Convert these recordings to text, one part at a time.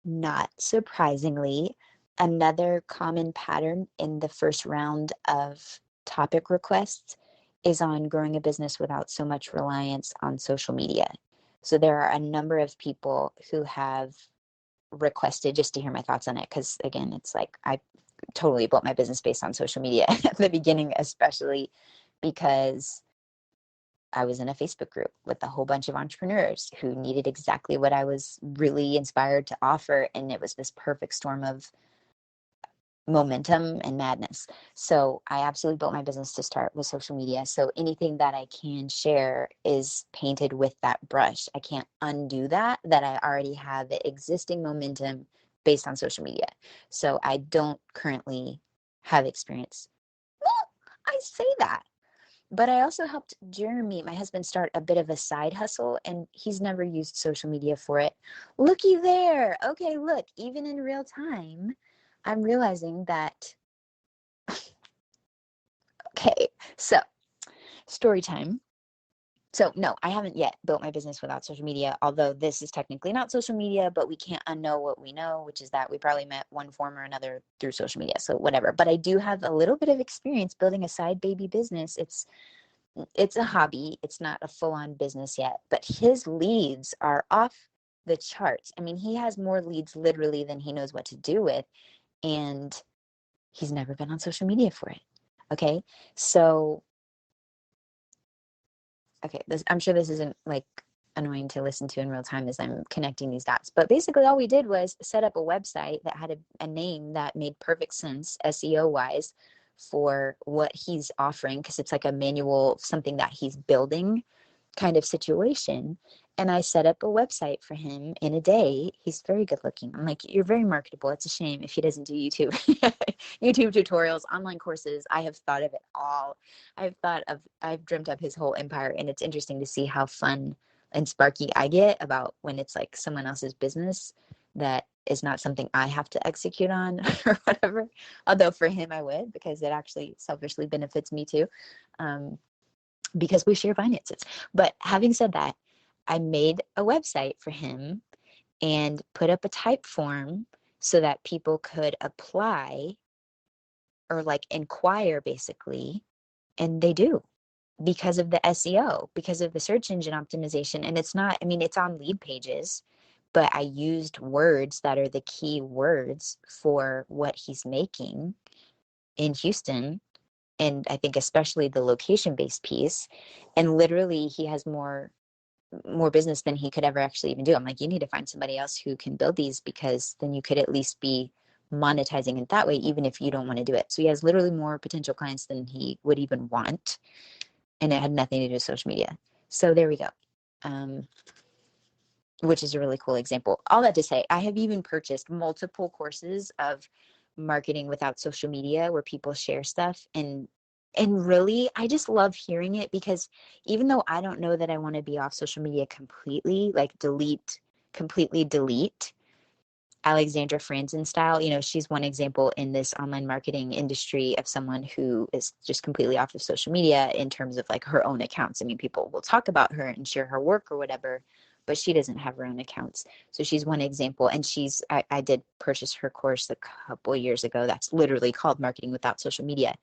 not surprisingly, another common pattern in the first round of topic requests is on growing a business without so much reliance on social media. So there are a number of people who have requested just to hear my thoughts on it, because again, it's like I totally built my business based on social media at the beginning, especially because I was in a Facebook group with a whole bunch of entrepreneurs who needed exactly what I was really inspired to offer. And it was this perfect storm of momentum and madness. So I absolutely built my business to start with social media. So anything that I can share is painted with that brush. I can't undo that I already have the existing momentum based on social media. So I don't currently have experience. Well, I say that, but I also helped Jeremy, my husband, start a bit of a side hustle, and he's never used social media for it. Looky there. Okay, look, even in real time, I'm realizing that. Okay, so story time. So no, I haven't yet built my business without social media, although this is technically not social media, but we can't unknow what we know, which is that we probably met one form or another through social media. So whatever. But I do have a little bit of experience building a side baby business. It's a hobby. It's not a full-on business yet, but his leads are off the charts. I mean, he has more leads literally than he knows what to do with, and he's never been on social media for it. Okay. So, okay, I'm sure this isn't like annoying to listen to in real time as I'm connecting these dots, but basically all we did was set up a website that had a name that made perfect sense SEO wise for what he's offering, because it's like a manual, something that he's building kind of situation. And I set up a website for him in a day. He's very good looking. I'm like, you're very marketable. It's a shame if he doesn't do YouTube, YouTube tutorials, online courses. I have thought of it all. I've dreamt up his whole empire. And it's interesting to see how fun and sparky I get about when it's like someone else's business that is not something I have to execute on or whatever. Although for him, I would, because it actually selfishly benefits me too. Because we share finances. But having said that, I made a website for him and put up a type form so that people could apply or like inquire basically. And they do, because of the SEO, because of the search engine optimization. And it's not, I mean, it's on lead pages, but I used words that are the key words for what he's making in Houston. And I think especially the location-based piece. And literally he has more business than he could ever actually even do. I'm like, you need to find somebody else who can build these, because then you could at least be monetizing it that way, even if you don't want to do it. So he has literally more potential clients than he would even want. And it had nothing to do with social media. So there we go. Which is a really cool example. All that to say, I have even purchased multiple courses of marketing without social media where people share stuff, and really I just love hearing it, because even though I don't know that I want to be off social media completely, like completely delete Alexandra Franzen style, she's one example in this online marketing industry of someone who is just completely off of social media in terms of like her own accounts. I mean, people will talk about her and share her work or whatever, but she doesn't have her own accounts. So she's one example. And I did purchase her course a couple of years ago. That's literally called Marketing Without Social Media.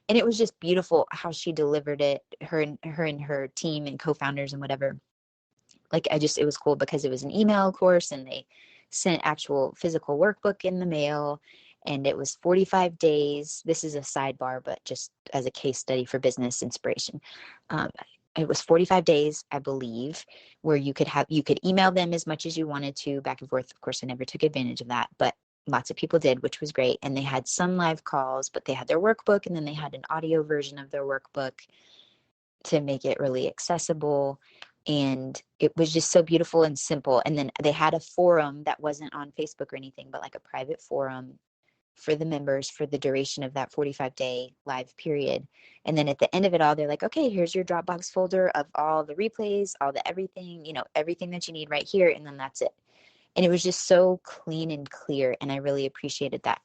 And it was just beautiful how she delivered it, her and her team and co-founders and whatever. Like it was cool because it was an email course and they sent actual physical workbook in the mail, and it was 45 days. This is a sidebar, but just as a case study for business inspiration. It was 45 days, I believe, where you could email them as much as you wanted to back and forth. Of course, I never took advantage of that, but lots of people did, which was great. And they had some live calls, but they had their workbook, and then they had an audio version of their workbook to make it really accessible. And it was just so beautiful and simple. And then they had a forum that wasn't on Facebook or anything, but like a private forum for the members for the duration of that 45-day live period. And then at the end of it all, they're like, okay, here's your Dropbox folder of all the replays, all the everything, everything that you need right here. And then that's it. And it was just so clean and clear. And I really appreciated that.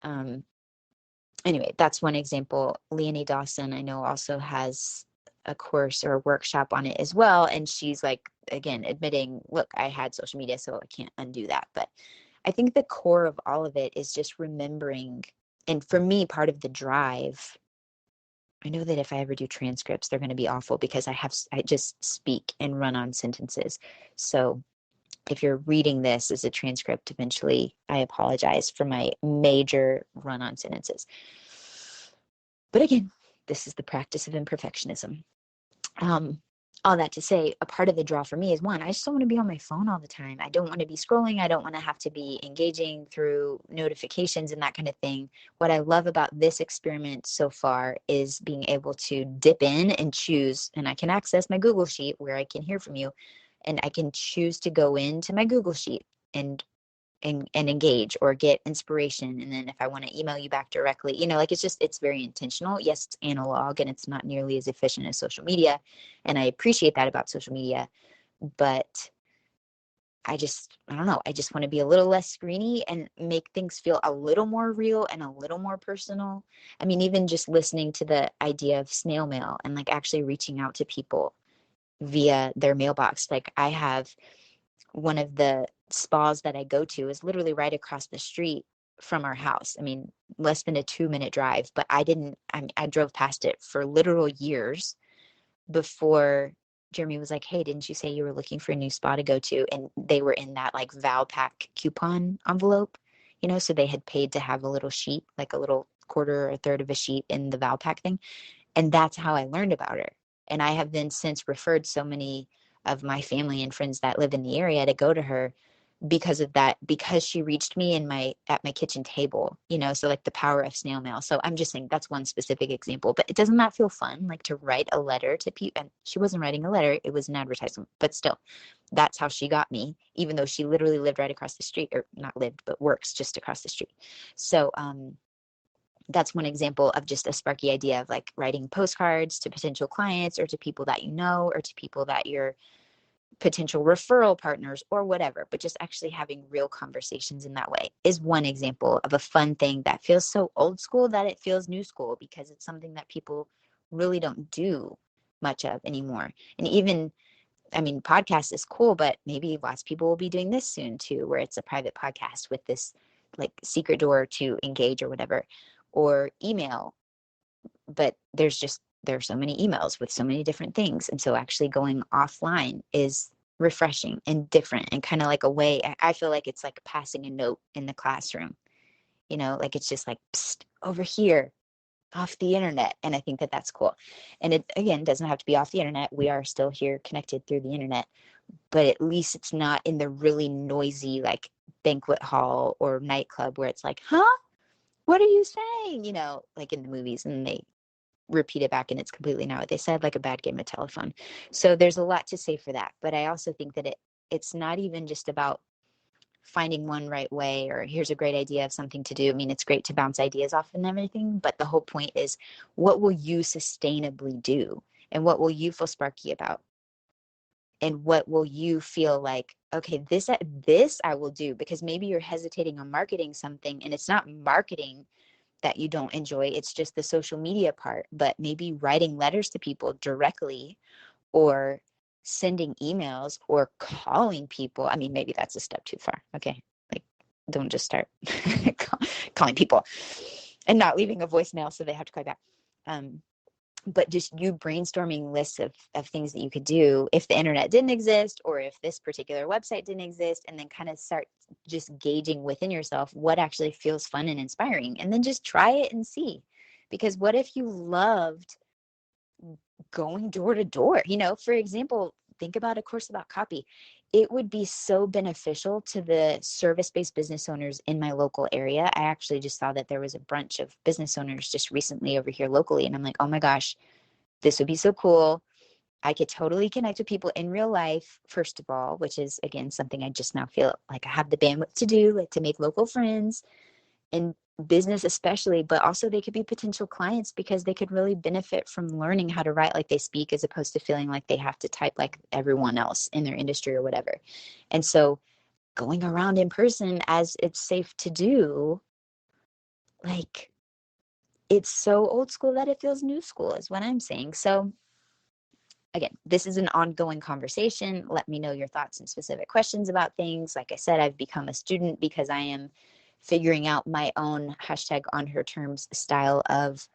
Anyway, that's one example. Leonie Dawson, I know, also has a course or a workshop on it as well. And she's like, again, admitting, look, I had social media, so I can't undo that. But I think the core of all of it is just remembering. And for me, part of the drive, I know that if I ever do transcripts, they're going to be awful because I just speak and run on sentences. So if you're reading this as a transcript eventually, I apologize for my major run on sentences. But again, this is the practice of imperfectionism. All that to say, a part of the draw for me is, one, I just don't want to be on my phone all the time. I don't want to be scrolling. I don't want to have to be engaging through notifications and that kind of thing. What I love about this experiment so far is being able to dip in and choose, and I can access my Google Sheet where I can hear from you, and I can choose to go into my Google Sheet and engage or get inspiration. And then if I want to email you back directly, like it's very intentional. Yes, it's analog and it's not nearly as efficient as social media. And I appreciate that about social media, but I don't know. I just want to be a little less screeny and make things feel a little more real and a little more personal. I mean, even just listening to the idea of snail mail and like actually reaching out to people via their mailbox. Like I have one of the spas that I go to is literally right across the street from our house. I mean, less than a 2-minute drive, but I drove past it for literal years before Jeremy was like, "Hey, didn't you say you were looking for a new spa to go to?" And they were in that like Valpak coupon envelope, so they had paid to have a little sheet, like a little quarter or a third of a sheet in the Valpak thing. And that's how I learned about her. And I have then since referred so many of my family and friends that live in the area to go to her because of that, because she reached me at my kitchen table, so like the power of snail mail. So I'm just saying that's one specific example, but it doesn't that feel fun, like to write a letter to people? And she wasn't writing a letter, it was an advertisement, but still, that's how she got me, even though she literally lived right across the street, or not lived, but works just across the street. So, that's one example of just a sparky idea of like writing postcards to potential clients or to people that or to people that you're potential referral partners or whatever, but just actually having real conversations in that way is one example of a fun thing that feels so old school that it feels new school, because it's something that people really don't do much of anymore. And even, I mean, podcast is cool, but maybe lots of people will be doing this soon too, where it's a private podcast with this like secret door to engage or whatever, or email. But there are so many emails with so many different things. And so actually going offline is refreshing and different and kind of like a way, I feel like it's like passing a note in the classroom, like it's just like, psst, over here, off the internet. And I think that that's cool. And it, again, doesn't have to be off the internet. We are still here connected through the internet, but at least it's not in the really noisy, like banquet hall or nightclub where it's like, huh? What are you saying? Like in the movies, and they repeat it back and it's completely not what they said, like a bad game of telephone. So there's a lot to say for that. But I also think that it's not even just about finding one right way or here's a great idea of something to do. I mean, it's great to bounce ideas off and everything, but the whole point is, what will you sustainably do? And what will you feel sparky about? And what will you feel like, okay, this I will do, because maybe you're hesitating on marketing something and it's not marketing that you don't enjoy. It's just the social media part, but maybe writing letters to people directly or sending emails or calling people. I mean, maybe that's a step too far. Okay. Like, don't just start calling people and not leaving a voicemail so they have to call you back. But just you brainstorming lists of things that you could do if the internet didn't exist, or if this particular website didn't exist, and then kind of start just gauging within yourself what actually feels fun and inspiring, and then just try it and see. Because what if you loved going door to door? For example, think about a course about copy. It would be so beneficial to the service-based business owners in my local area. I actually just saw that there was a bunch of business owners just recently over here locally. And I'm like, oh my gosh, this would be so cool. I could totally connect with people in real life, first of all, which is, again, something I just now feel like I have the bandwidth to do, like to make local friends in business especially, but also they could be potential clients because they could really benefit from learning how to write like they speak, as opposed to feeling like they have to type like everyone else in their industry or whatever. And so going around in person, as it's safe to do, like, it's so old school that it feels new school is what I'm saying. So again, this is an ongoing conversation. Let me know your thoughts and specific questions about things. Like I said, I've become a student because I am figuring out my own hashtag on her terms style of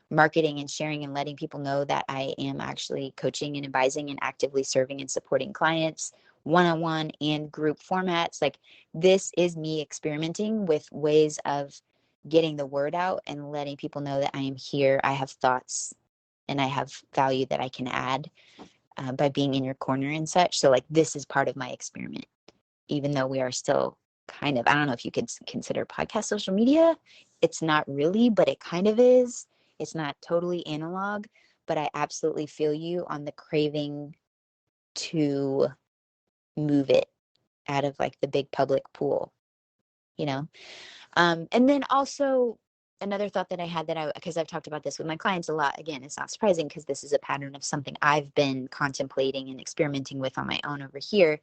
marketing and sharing and letting people know that I am actually coaching and advising and actively serving and supporting clients one-on-one and group formats. Like, this is me experimenting with ways of getting the word out and letting people know that I am here. I have thoughts and I have value that I can add by being in your corner and such. So like, this is part of my experiment, even though we are still kind of, I don't know if you could consider podcast social media. It's not really, but it kind of is. It's not totally analog, but I absolutely feel you on the craving to move it out of like the big public pool, you know? And then also another thought that I had because I've talked about this with my clients a lot. Again, it's not surprising because this is a pattern of something I've been contemplating and experimenting with on my own over here,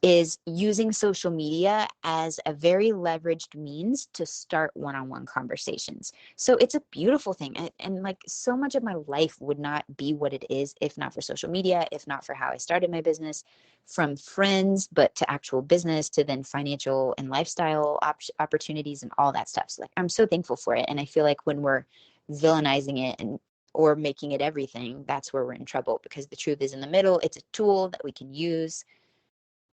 is using social media as a very leveraged means to start one-on-one conversations. So it's a beautiful thing. And like, so much of my life would not be what it is if not for social media, if not for how I started my business, from friends, but to actual business, to then financial and lifestyle opportunities and all that stuff. So like, I'm so thankful for it. And I feel like when we're villainizing it or making it everything, that's where we're in trouble, because the truth is in the middle. It's a tool that we can use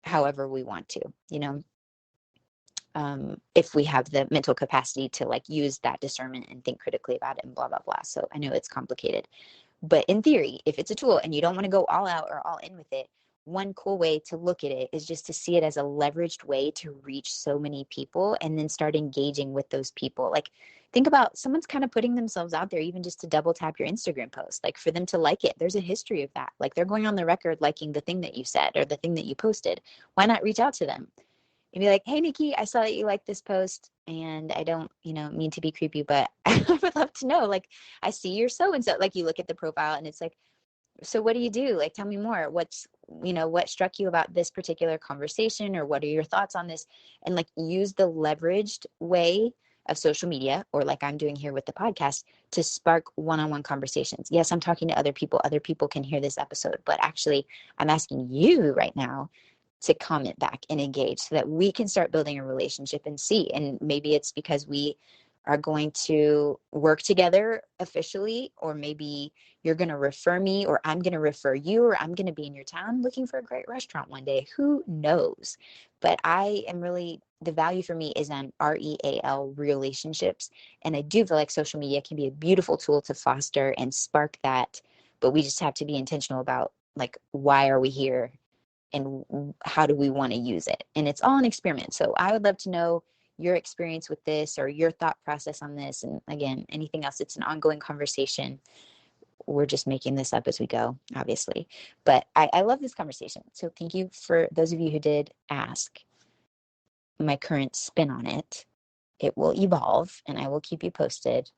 however we want to, if we have the mental capacity to like use that discernment and think critically about it and blah, blah, blah. So I know it's complicated, but in theory, if it's a tool and you don't want to go all out or all in with it, one cool way to look at it is just to see it as a leveraged way to reach so many people and then start engaging with those people. Like, think about someone's kind of putting themselves out there, even just to double tap your Instagram post, like for them to like it. There's a history of that. Like, they're going on the record liking the thing that you said or the thing that you posted. Why not reach out to them and be like, hey, Nikki, I saw that you liked this post, and I don't, mean to be creepy, but I would love to know, like, I see you're so-and-so. Like, you look at the profile and it's like, so what do you do? Like, tell me more. What struck you about this particular conversation, or what are your thoughts on this? And like, use the leveraged way of social media, or like I'm doing here with the podcast, to spark one-on-one conversations. Yes, I'm talking to other people. Other people can hear this episode, but actually I'm asking you right now to comment back and engage so that we can start building a relationship and see. And maybe it's because we are going to work together officially, or maybe you're going to refer me, or I'm going to refer you, or I'm going to be in your town looking for a great restaurant one day. Who knows? But I am really, the value for me is on REAL, relationships. And I do feel like social media can be a beautiful tool to foster and spark that. But we just have to be intentional about, like, why are we here and how do we want to use it? And it's all an experiment. So I would love to know your experience with this, or your thought process on this. And again, anything else, it's an ongoing conversation. We're just making this up as we go, obviously. But I love this conversation. So thank you for those of you who did ask my current spin on it. It will evolve and I will keep you posted.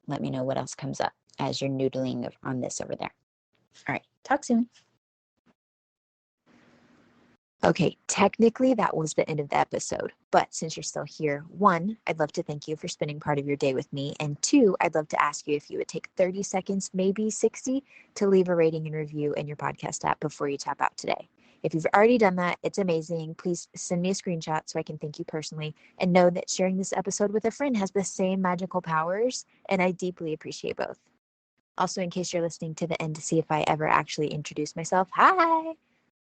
Let me know what else comes up as you're noodling on this over there. All right, talk soon. Okay, technically that was the end of the episode, but since you're still here, one, I'd love to thank you for spending part of your day with me, and two, I'd love to ask you if you would take 30 seconds, maybe 60, to leave a rating and review in your podcast app before you tap out today. If you've already done that, it's amazing. Please send me a screenshot so I can thank you personally, and know that sharing this episode with a friend has the same magical powers, and I deeply appreciate both. Also, in case you're listening to the end to see if I ever actually introduce myself, hi!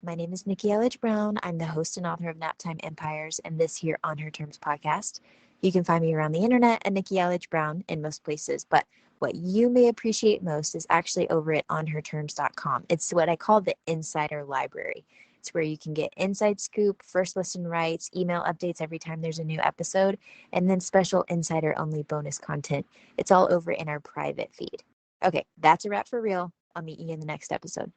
My name is Nikki Elledge Brown. I'm the host and author of Naptime Empires and this here On Her Terms podcast. You can find me around the internet at Nikki Elledge Brown in most places, but what you may appreciate most is actually over at onherterms.com. It's what I call the insider library. It's where you can get inside scoop, first listen rights, email updates every time there's a new episode, and then special insider only bonus content. It's all over in our private feed. Okay, that's a wrap for real. I'll meet you in the next episode.